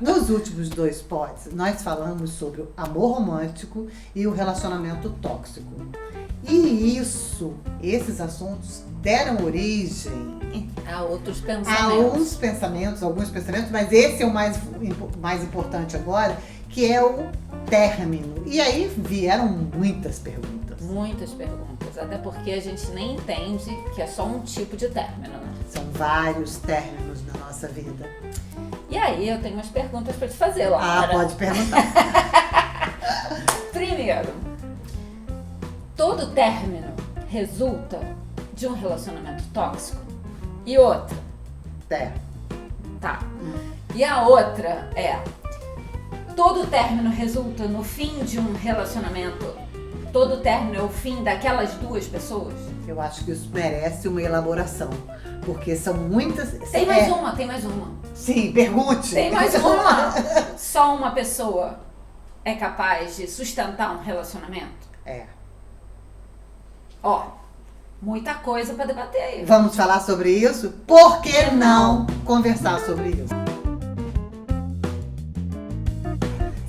Nos últimos 2 pods, nós falamos sobre o amor romântico e o relacionamento tóxico. E esses assuntos deram origem Há outros alguns pensamentos, mas esse é o mais importante agora, que é o término. E aí vieram muitas perguntas. Muitas perguntas, até porque a gente nem entende que é só um tipo de término, né? São vários términos na nossa vida. E aí eu tenho umas perguntas para te fazer, Laura. Pode perguntar. Primeiro, todo término resulta de um relacionamento tóxico? E outra? Tá. E a outra é, todo término resulta no fim de um relacionamento? Todo término é o fim daquelas 2 pessoas? Eu acho que isso merece uma elaboração, porque são muitas... Tem mais uma. Sim, pergunte. Tem mais uma. Só uma pessoa é capaz de sustentar um relacionamento? Ó, muita coisa para debater aí. Vamos falar sobre isso? Por que não conversar sobre isso?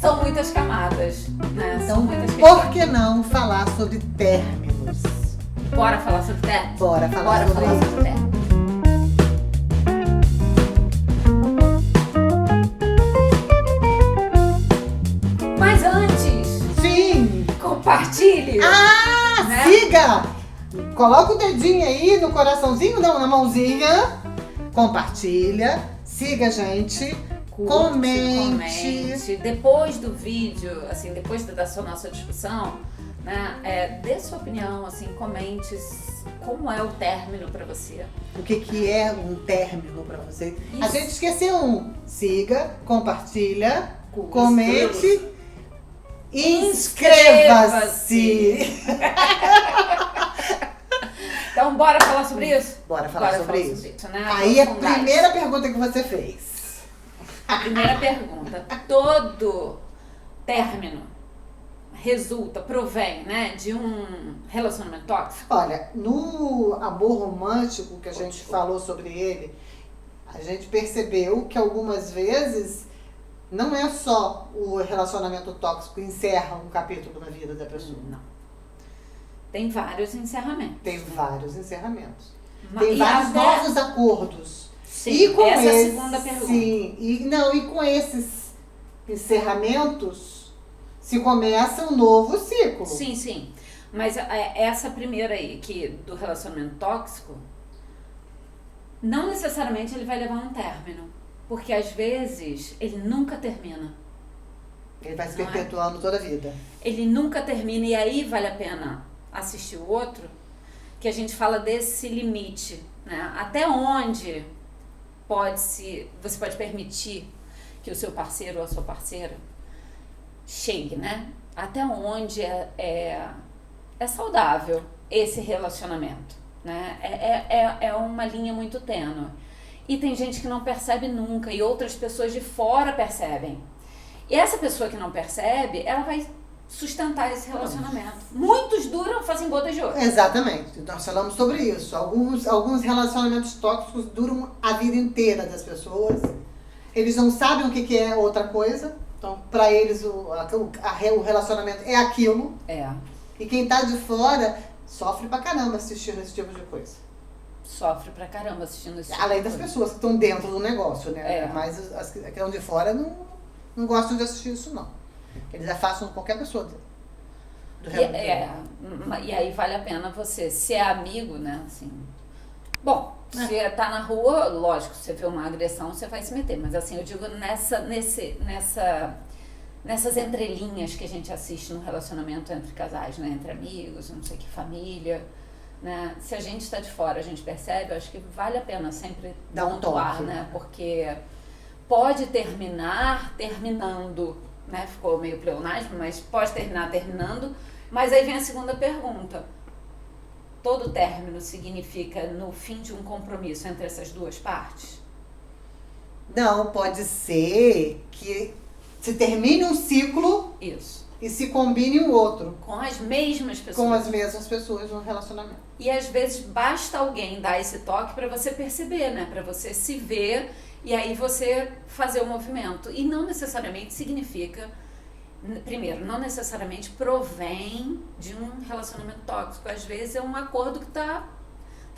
São muitas camadas, né? Então, por que não falar sobre términos? Bora falar sobre términos? Bora falar sobre términos. Mas antes... Sim! Compartilhe! Né? Siga! Coloca o dedinho aí no coraçãozinho, não, na mãozinha. Compartilha. Siga a gente. Comente. Depois do vídeo, assim, depois da nossa discussão, né, dê sua opinião, assim, comente como é o término pra você. O que é um término pra você? Isso. A gente esqueceu um. Siga, compartilha, comente, inscreva-se. Então, bora falar sobre isso? Bora falar sobre isso. Né? Aí a primeira pergunta que você fez. A primeira pergunta. Todo término provém, né, de um relacionamento tóxico? Olha, no amor romântico que a gente falou sobre ele, a gente percebeu que algumas vezes não é só o relacionamento tóxico que encerra um capítulo na vida da pessoa. Não. Tem vários encerramentos. Tem vários encerramentos. Mas, tem vários novos acordos. Sim, e com essa é a segunda pergunta. Sim, e com esses encerramentos se começa um novo ciclo. Sim. Mas essa primeira aí, do relacionamento tóxico, não necessariamente ele vai levar a um término. Porque às vezes ele nunca termina. Ele vai se perpetuando toda a vida. Ele nunca termina, e aí vale a pena assistir o outro, que a gente fala desse limite, né? Até onde você pode permitir que o seu parceiro ou a sua parceira chegue, né? Até onde é saudável esse relacionamento, né? É uma linha muito tênue. E tem gente que não percebe nunca, e outras pessoas de fora percebem. E essa pessoa que não percebe, ela vai sustentar esse relacionamento. Muitos fazem bodas de ouro. Exatamente. Nós falamos sobre isso. Alguns relacionamentos tóxicos duram a vida inteira das pessoas. Eles não sabem o que é outra coisa. Então, pra eles, o relacionamento é aquilo. E quem tá de fora sofre pra caramba assistindo esse tipo de coisa. Sofre pra caramba assistindo esse tipo Além de das coisa. pessoas que estão dentro do negócio, né? Mas as que estão de fora não gostam de assistir isso, não. Eles afastam qualquer pessoa do relacionamento. E aí vale a pena você ser amigo, né? Assim, bom, você tá na rua, lógico, você vê uma agressão, você vai se meter. Mas assim, eu digo nessas entrelinhas que a gente assiste no relacionamento entre casais, né? Entre amigos, não sei que, família, né? Se a gente está de fora, a gente percebe, eu acho que vale a pena sempre dar um toque, né? Porque pode terminar terminando, né? Ficou meio pleonasmo, mas pode terminar terminando. Mas aí vem a segunda pergunta. Todo término significa no fim de um compromisso entre essas duas partes? Não, pode ser que se termine um ciclo. Isso. E se combine um outro. Com as mesmas pessoas. Com as mesmas pessoas no relacionamento. E às vezes basta alguém dar esse toque para você perceber, né? Para você se ver E aí você fazer o movimento. E não necessariamente significa, primeiro, não necessariamente provém de um relacionamento tóxico. Às vezes é um acordo que está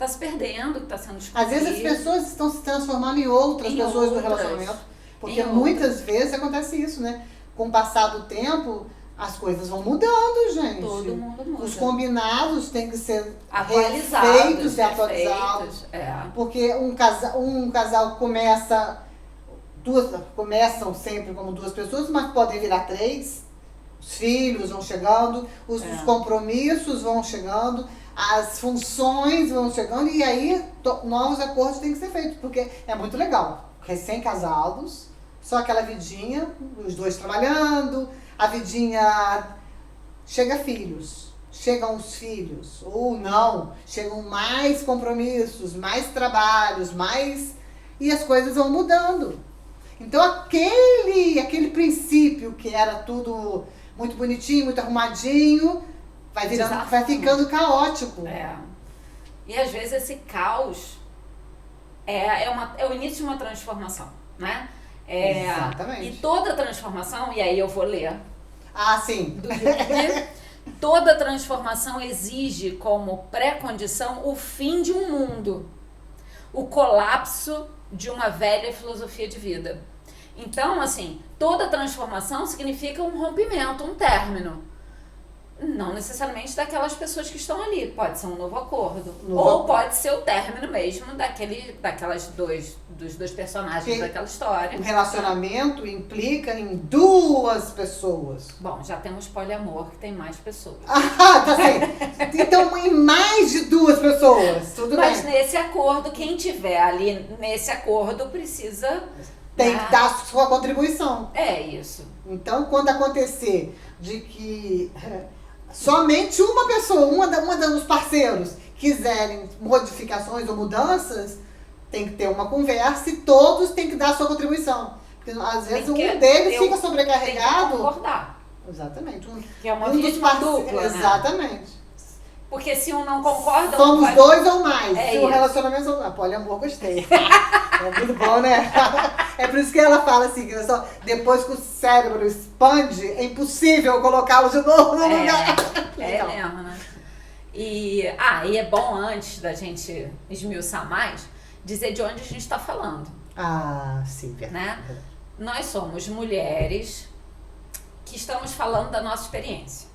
se perdendo, que está sendo discutido. Às vezes as pessoas estão se transformando em outras pessoas do relacionamento. Porque muitas vezes acontece isso, né? Com o passar do tempo, as coisas vão mudando, gente. Todo mundo muda. Os combinados têm que ser atualizados e atualizados. É. Porque um casal começam sempre como duas pessoas, mas podem virar três. Os filhos vão chegando, os compromissos vão chegando, as funções vão chegando, e aí novos acordos têm que ser feitos, porque é muito legal. Recém-casados, só aquela vidinha, os dois trabalhando, a vidinha chegam os filhos, ou não, chegam mais compromissos, mais trabalhos, e as coisas vão mudando. Então aquele princípio que era tudo muito bonitinho, muito arrumadinho, vai ficando caótico. E às vezes esse caos é o início de uma transformação, né? Exatamente. E toda transformação, e aí eu vou ler. Sim. Toda transformação exige como pré-condição o fim de um mundo, o colapso de uma velha filosofia de vida. Então, assim, toda transformação significa um rompimento, um término. Não necessariamente daquelas pessoas que estão ali. Pode ser um novo acordo. Ou pode ser o término mesmo dos dois personagens daquela história. O relacionamento implica em duas pessoas. Bom, já temos poliamor, que tem mais pessoas. Tá certo. Então, em mais de duas pessoas, tudo bem. Mas nesse acordo, quem tiver ali nesse acordo precisa... Tem que dar a sua contribuição. É isso. Então, quando acontecer de que somente uma pessoa, uma dos parceiros, quiserem modificações ou mudanças, tem que ter uma conversa e todos têm que dar a sua contribuição. Porque às vezes um deles fica sobrecarregado. Tem que concordar. Exatamente. Que é uma vítima dupla, né? Exatamente. Porque se um não concorda... Somos dois ou mais. É se isso. o relacionamento... poliamor, gostei. É muito bom, né? É por isso que ela fala assim, que depois que o cérebro expande, é impossível colocá-lo de novo no lugar. É mesmo, né? E é bom, antes da gente esmiuçar mais, dizer de onde a gente está falando. Sim, verdade. Né? Nós somos mulheres que estamos falando da nossa experiência.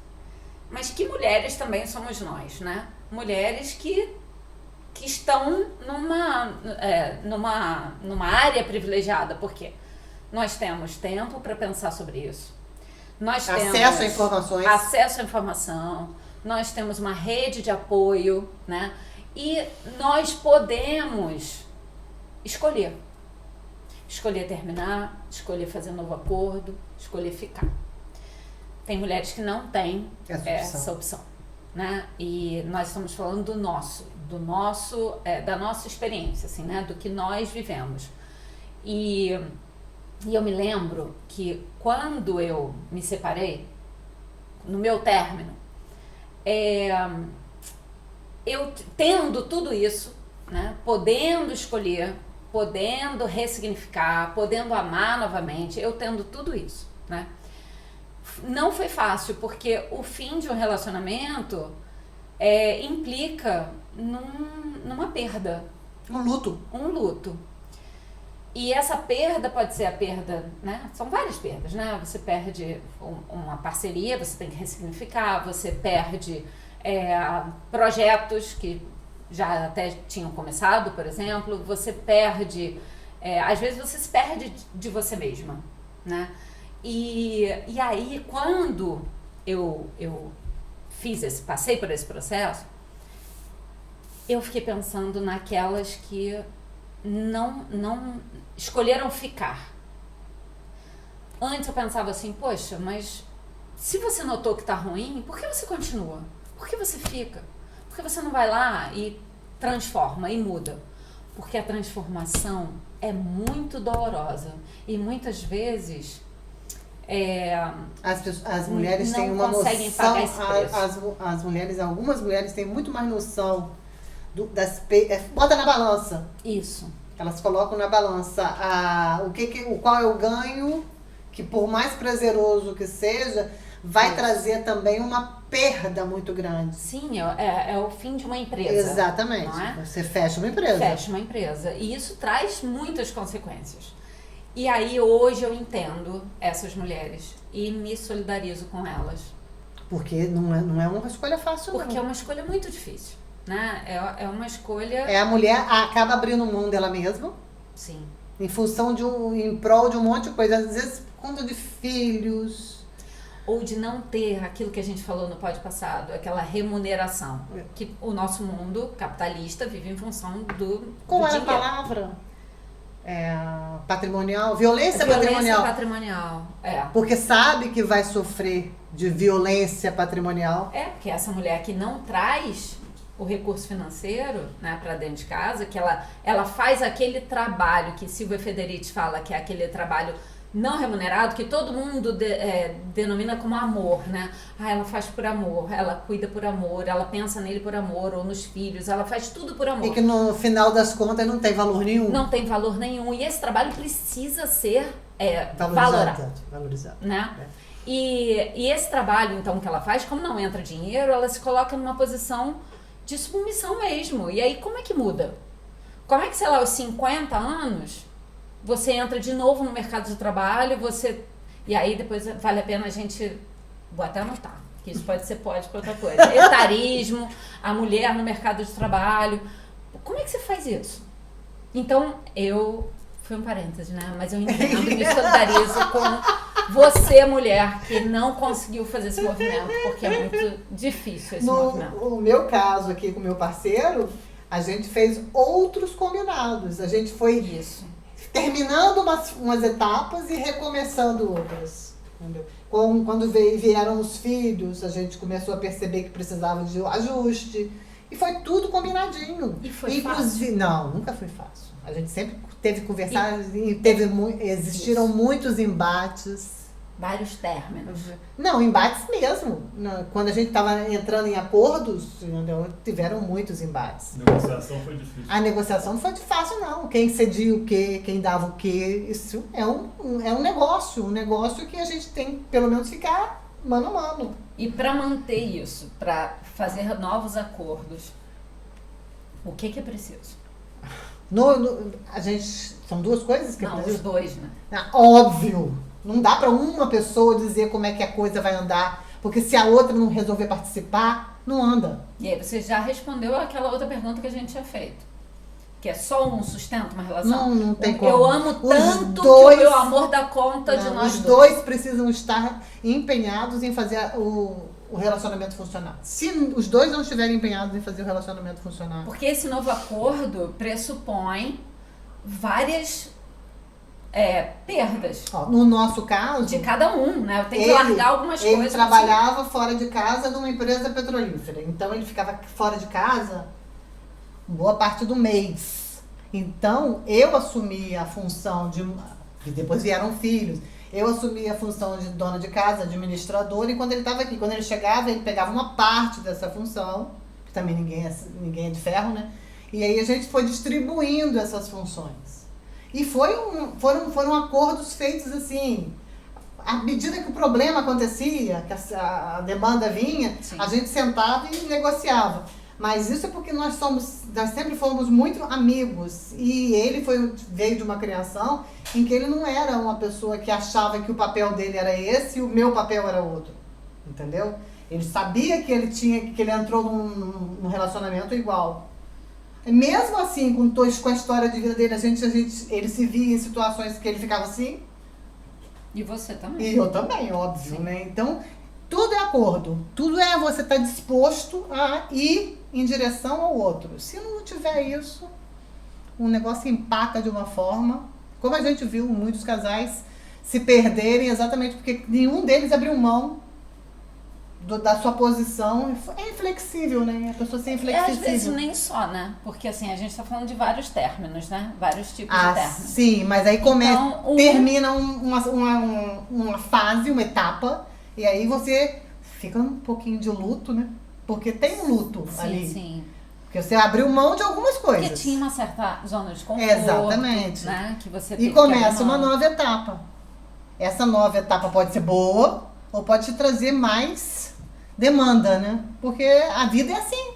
Mas que mulheres também somos nós, né? Mulheres que estão numa área privilegiada, porque nós temos tempo para pensar sobre isso. Nós temos acesso a informações. Acesso à informação. Nós temos uma rede de apoio, né? E nós podemos escolher. Escolher terminar, escolher fazer um novo acordo, escolher ficar. Tem mulheres que não têm essa opção, né? E nós estamos falando da nossa experiência, assim, né? Do que nós vivemos. E eu me lembro que quando eu me separei, no meu término, eu tendo tudo isso, né? Podendo escolher, podendo ressignificar, podendo amar novamente, eu tendo tudo isso, né? Não foi fácil, porque o fim de um relacionamento implica numa perda. Um luto. E essa perda pode ser a perda, né? São várias perdas, né? Você perde uma parceria, você tem que ressignificar, você perde projetos que já até tinham começado, por exemplo, você perde... às vezes você se perde de você mesma, né? E aí, quando eu passei por esse processo, eu fiquei pensando naquelas que não escolheram ficar. Antes eu pensava assim, poxa, mas se você notou que tá ruim, por que você continua? Por que você fica? Por que você não vai lá e transforma e muda? Porque a transformação é muito dolorosa e muitas vezes... As mulheres têm uma noção, algumas mulheres têm muito mais noção bota na balança. Isso. Elas colocam na balança qual é o ganho, que por mais prazeroso que seja, vai trazer também uma perda muito grande. Sim, é o fim de uma empresa. Exatamente. Não é? Você fecha uma empresa. Fecha uma empresa. E isso traz muitas consequências. E aí hoje eu entendo essas mulheres e me solidarizo com elas. Porque não é uma escolha fácil, não. Porque é uma escolha muito difícil, né? É uma escolha... A mulher acaba abrindo mão dela mesma. Sim. Em prol de um monte de coisa. Às vezes, por conta de filhos. Ou de não ter aquilo que a gente falou no pod passado, aquela remuneração. Que o nosso mundo capitalista vive em função do Qual é dinheiro. a palavra? Patrimonial? Violência patrimonial. Porque sabe que vai sofrer de violência patrimonial. Porque essa mulher que não traz o recurso financeiro, né, para dentro de casa, que ela faz aquele trabalho que Silvia Federici fala que é aquele trabalho não remunerado, que todo mundo denomina como amor, né? Ela faz por amor, ela cuida por amor, ela pensa nele por amor, ou nos filhos, ela faz tudo por amor. E que no final das contas não tem valor nenhum. Não tem valor nenhum. E esse trabalho precisa ser valorizado. Né? E esse trabalho, então, que ela faz, como não entra dinheiro, ela se coloca numa posição de submissão mesmo. E aí, como é que muda? Como é que, sei lá, aos 50 anos... Você entra de novo no mercado de trabalho, e aí depois vale a pena a gente... Vou até anotar, que isso pode para outra coisa. Etarismo, a mulher no mercado de trabalho. Como é que você faz isso? Então, foi um parêntese, né? Mas eu entendo e me solidarizo com você, mulher, que não conseguiu fazer esse movimento, porque é muito difícil esse movimento. No meu caso aqui com o meu parceiro, a gente fez outros combinados. A gente foi... Isso. Terminando umas etapas e recomeçando outras. Entendeu? Quando vieram os filhos, a gente começou a perceber que precisava de ajuste. E foi tudo combinadinho. E foi fácil? Não, nunca foi fácil. A gente sempre teve que conversar existiram muitos embates. Vários términos. Não, embates mesmo. Quando a gente estava entrando em acordos, entendeu? Tiveram muitos embates. A negociação foi difícil. A negociação não foi fácil, não. Quem cedia o quê, quem dava o quê. Isso é um negócio que a gente tem, pelo menos, ficar mano a mano. E para manter isso, para fazer novos acordos, o que é preciso? A gente, são duas coisas que é preciso? Os dois, né? Óbvio. Não dá para uma pessoa dizer como é que a coisa vai andar, porque se a outra não resolver participar, não anda. E aí você já respondeu aquela outra pergunta que a gente tinha feito. Que é só um sustenta uma relação? Não tem como. Eu amo tanto que o meu amor dá conta de nós dois. Os dois precisam estar empenhados em fazer o relacionamento funcionar. Se os dois não estiverem empenhados em fazer o relacionamento funcionar. Porque esse novo acordo pressupõe várias... perdas. No nosso caso... De cada um, né? Eu tenho que largar algumas coisas. Ele trabalhava fora de casa numa empresa petrolífera. Então, ele ficava fora de casa boa parte do mês. Então, eu assumi a função de... E depois vieram filhos. Eu assumi a função de dona de casa, administradora. E quando ele estava aqui, quando ele chegava, ele pegava uma parte dessa função. Que também ninguém é de ferro, né? E aí, a gente foi distribuindo essas funções. E foram acordos feitos assim, à medida que o problema acontecia, que a demanda vinha, sim, a gente sentava e negociava. Mas isso é porque nós sempre fomos muito amigos. E ele veio de uma criação em que ele não era uma pessoa que achava que o papel dele era esse e o meu papel era outro. Entendeu? Ele sabia que ele entrou num relacionamento igual. Mesmo assim, com a história de vida dele, ele se via em situações que ele ficava assim. E você também. E eu também, óbvio, né? Então, tudo é acordo. Tudo é você estar disposto a ir em direção ao outro. Se não tiver isso, o negócio empaca de uma forma, como a gente viu muitos casais se perderem exatamente porque nenhum deles abriu mão da sua posição. É inflexível, né? A pessoa ser inflexível. Às vezes nem só, né? Porque assim, a gente tá falando de vários términos, né? Vários tipos de términos. Sim, mas aí termina uma fase, uma etapa, e aí você fica um pouquinho de luto, né? Porque tem um luto ali. Sim. Porque você abriu mão de algumas coisas. Porque tinha uma certa zona de conforto. Exatamente. Né? Que você E começa uma nova etapa. Essa nova etapa pode ser boa ou pode te trazer mais demanda, né? Porque a vida é assim.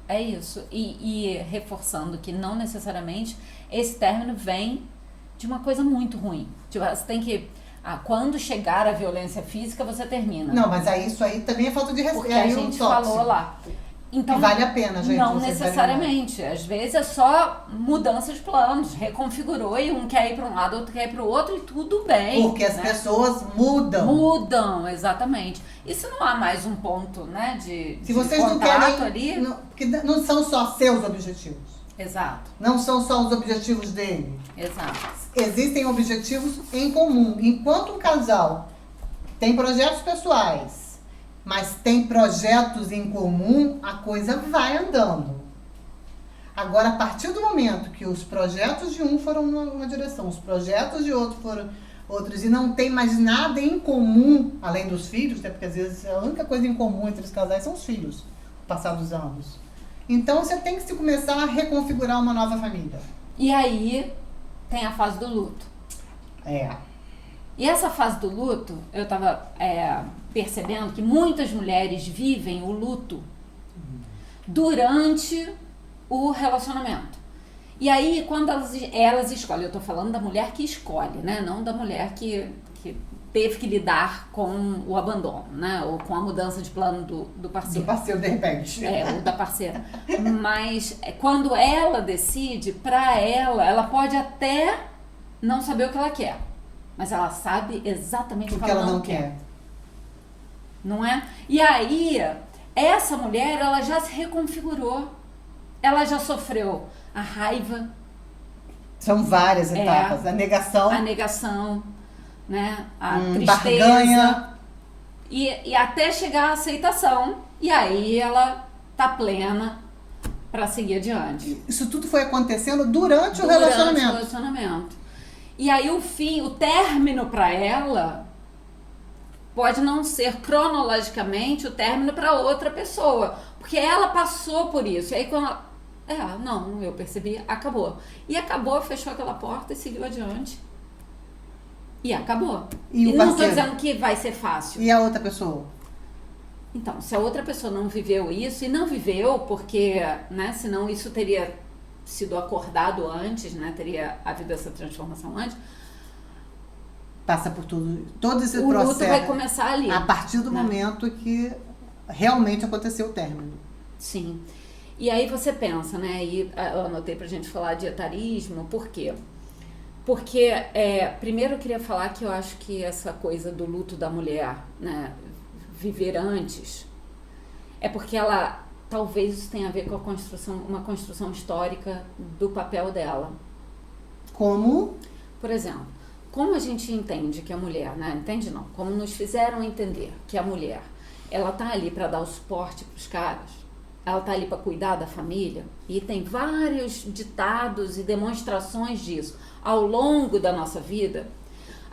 É isso. E reforçando que não necessariamente esse término vem de uma coisa muito ruim. Tipo, você tem que... quando chegar a violência física, você termina. Não, mas isso aí também é falta de respeito. Porque a gente falou lá. Então, que vale a pena, gente. Não necessariamente. Às vezes é só mudança de planos. Reconfigurou e um quer ir para um lado, outro quer ir para o outro e tudo bem. Porque as pessoas mudam. Mudam, exatamente. E se não há mais um ponto, né, se vocês não querem, ali... porque não são só seus objetivos. Exato. Não são só os objetivos dele. Exato. Existem objetivos em comum. Enquanto um casal tem projetos pessoais, mas tem projetos em comum, a coisa vai andando. Agora, a partir do momento que os projetos de um foram numa direção, os projetos de outro foram outros, e não tem mais nada em comum, além dos filhos, né? Porque às vezes a única coisa em comum entre os casais são os filhos, passados anos. Então, você tem que se começar a reconfigurar uma nova família. E aí, tem a fase do luto. E essa fase do luto, eu estava percebendo que muitas mulheres vivem o luto durante o relacionamento. E aí, quando elas escolhem, eu estou falando da mulher que escolhe, né? Não da mulher que teve que lidar com o abandono, né? Ou com a mudança de plano do parceiro. Do parceiro, de repente. Ou da parceira. Mas quando ela decide, pra ela pode até não saber o que ela quer. Mas ela sabe exatamente o que ela não quer. Não é? E aí, essa mulher, ela já se reconfigurou. Ela já sofreu a raiva. São várias etapas. A negação. Né? A tristeza. Barganha. E até chegar à aceitação. E aí ela tá plena para seguir adiante. Isso tudo foi acontecendo durante o relacionamento. E aí o término para ela pode não ser cronologicamente o término para outra pessoa, porque ela passou por isso. E aí quando eu percebi, acabou. E acabou, fechou aquela porta e seguiu adiante. E acabou. E não estou dizendo que vai ser fácil. E a outra pessoa? Então, se a outra pessoa não viveu isso, e não viveu porque, né, senão isso teria sido acordado antes, né, teria havido essa transformação antes. Passa por todo esse processo. O luto vai começar ali. A partir do momento que realmente aconteceu o término. Sim. E aí você pensa, né, e eu anotei pra gente falar de etarismo, por quê? Porque, primeiro eu queria falar que eu acho que essa coisa do luto da mulher, né, viver antes, é porque ela, talvez isso tenha a ver com uma construção histórica do papel dela. Como? Por exemplo, como a gente entende que a mulher, né, entende não, como nos fizeram entender que a mulher, ela tá ali para dar o suporte pros caras, ela tá ali para cuidar da família, e tem vários ditados e demonstrações disso ao longo da nossa vida.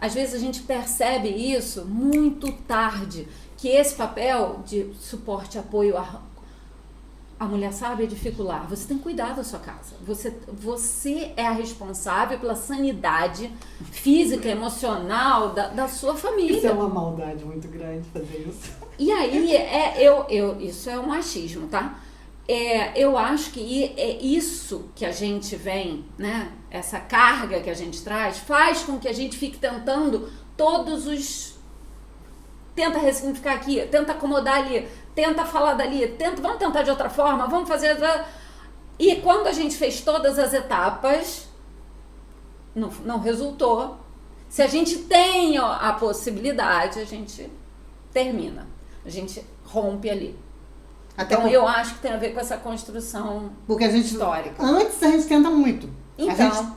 Às vezes a gente percebe isso muito tarde, que esse papel de suporte, apoio, a mulher sabe dificular. Você tem que cuidar da sua casa. Você é a responsável pela sanidade física, emocional da sua família. Isso é uma maldade muito grande fazer isso. E aí, isso é um machismo, tá? Eu acho que é isso que a gente vem, né? Essa carga que a gente traz, faz com que a gente fique tentando tenta ressignificar aqui, tenta acomodar ali, tenta falar dali, vamos tentar de outra forma, vamos fazer... E quando a gente fez todas as etapas, não resultou. Se a gente tem a possibilidade, a gente termina, a gente rompe ali. Então eu acho que tem a ver com essa construção histórica. Antes a gente tenta muito. Então, a gente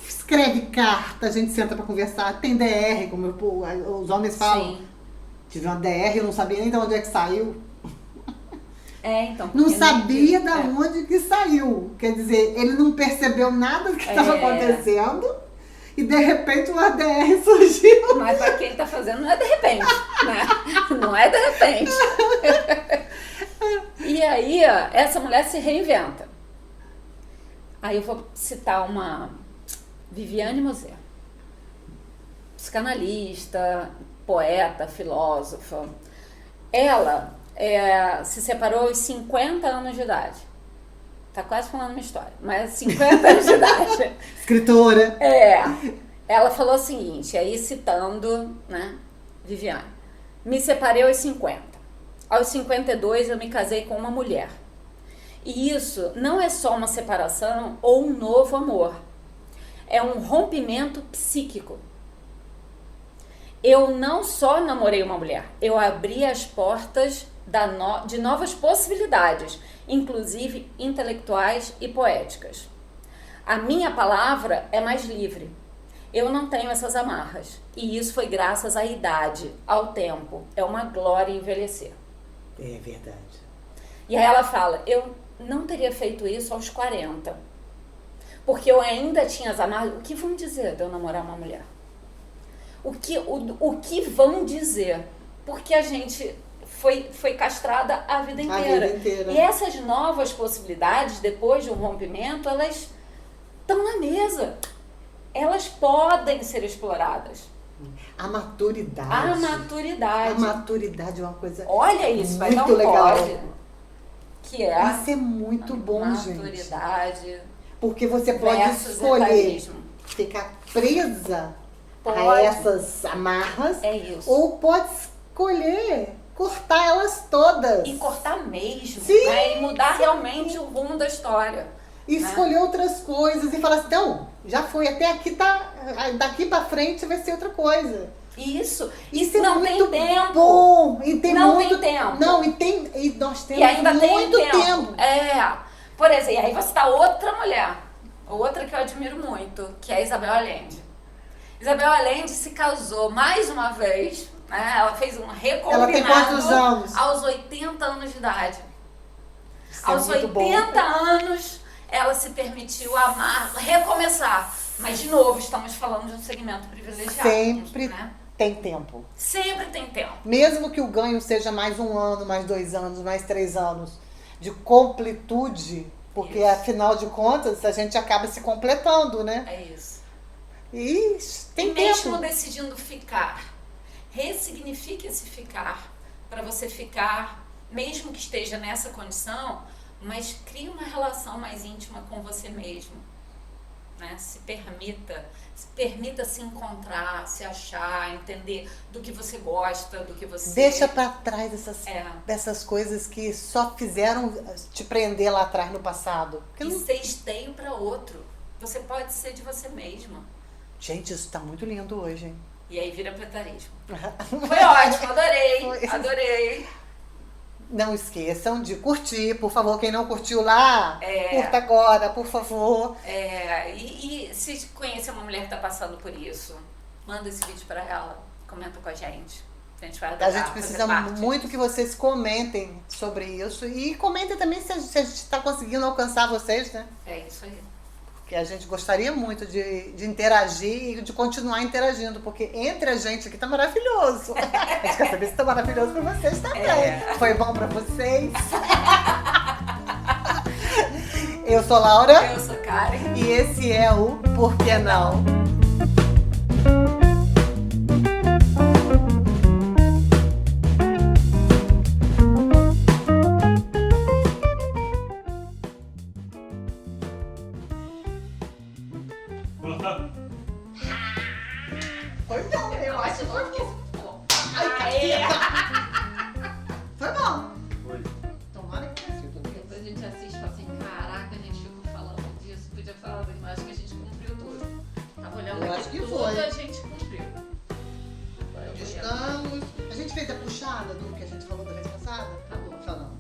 escreve carta, a gente senta pra conversar, tem DR, como os homens falam. Sim. Tive uma DR, eu não sabia nem de onde é que saiu. Então. Não sabia de onde que saiu. Quer dizer, ele não percebeu nada do que estava acontecendo e de repente uma DR surgiu. Mas para quem tá fazendo não é de repente, né? Não é de repente. E aí aí, essa mulher se reinventa. Aí eu vou citar uma Viviane Moser, psicanalista, poeta, filósofa. Ela se separou aos 50 anos de idade. Tá quase falando uma história, mas 50 anos de idade. Escritora. Ela falou o seguinte, aí citando, né, Viviane. Me separei aos 50. Aos 52 eu me casei com uma mulher. E isso não é só uma separação ou um novo amor. É um rompimento psíquico. Eu não só namorei uma mulher, eu abri as portas de novas possibilidades, inclusive intelectuais e poéticas. A minha palavra é mais livre. Eu não tenho essas amarras. E isso foi graças à idade, ao tempo. É uma glória envelhecer. É verdade. E aí ela fala, eu não teria feito isso aos 40. Porque eu ainda tinha as amarras. O que vão dizer de eu namorar uma mulher? O que vão dizer? Porque a gente foi castrada a vida inteira. E essas novas possibilidades, depois de um rompimento, elas estão na mesa. Elas podem ser exploradas. A maturidade. A maturidade. A maturidade é uma coisa. Olha isso, vai dar muito um legal. pode. Que é. Isso é muito bom, maturidade, gente. Porque você pode versus escolher etarismo. ficar presa Pode. a essas amarras. É isso. Ou pode escolher cortar elas todas. E cortar mesmo. Sim. Né? E mudar realmente o rumo da história. E escolher outras coisas e falar assim, não, já foi, até aqui tá, daqui pra frente vai ser outra coisa. Isso é não muito tem tempo. bom. E tem não muito, tem tempo. Não, e nós temos E ainda muito tem tempo. Por exemplo, e aí você tá outra mulher, outra que eu admiro muito, que é a Isabel Allende. Isabel Allende se casou mais uma vez, né? Ela fez um recombinado. Ela tem quantos anos? Aos 80 anos de idade. Isso aos é muito 80 bom. anos, ela se permitiu amar, recomeçar. Mas, de novo, estamos falando de um segmento privilegiado. Sempre né? tem tempo. Sempre tem tempo. Mesmo que o ganho seja mais 1 ano, mais 2 anos, mais 3 anos de completude, porque Isso. afinal de contas a gente acaba se completando, né? É isso. E tem e mesmo tempo. decidindo ficar, ressignifique esse ficar, para você ficar, mesmo que esteja nessa condição, mas crie uma relação mais íntima com você mesmo. Né? Se permita se encontrar, se achar, entender do que você gosta, do que você... Deixa pra trás dessas coisas que só fizeram te prender lá atrás no passado. E ser esteio para outro. Você pode ser de você mesma. Gente, isso tá muito lindo hoje, hein? E aí vira pretarismo. Foi ótimo, adorei, adorei. Não esqueçam de curtir, por favor. Quem não curtiu lá, curta agora, por favor. E se conhecer uma mulher que está passando por isso, manda esse vídeo para ela, comenta com a gente. A gente vai adorar, a gente precisa muito que vocês comentem sobre isso. E comentem também se a gente está conseguindo alcançar vocês, né? É isso aí. Porque a gente gostaria muito de interagir e de continuar interagindo, porque entre a gente aqui tá maravilhoso. A gente quer saber se tá maravilhoso pra vocês também. Foi bom pra vocês? Eu sou Laura. Eu sou Karen. E esse é o Por Que Não? Foi bom, eu acho que foi bom. Foi bom. Foi. Tomara que tenha sido. Depois a gente assiste e fala assim, caraca, a gente ficou falando disso, podia falar, mas acho que a gente cumpriu tudo. Tava olhando Eu aqui acho que tudo, foi. a gente cumpriu. Estamos. A gente fez a puxada do que a gente falou da vez passada? Tá bom. Falando.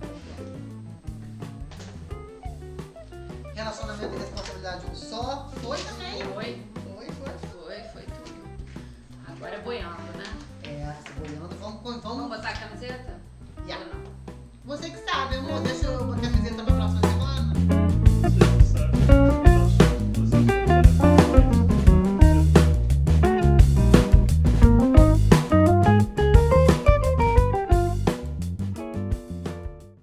Relacionamento e responsabilidade um só. Foi também. Foi Foi. tudo. Agora é boiando, né? Se boiando. Vamos Vamos. botar a camiseta? Yeah. Ou não? Você que sabe, amor. Deixa eu botar a camiseta pra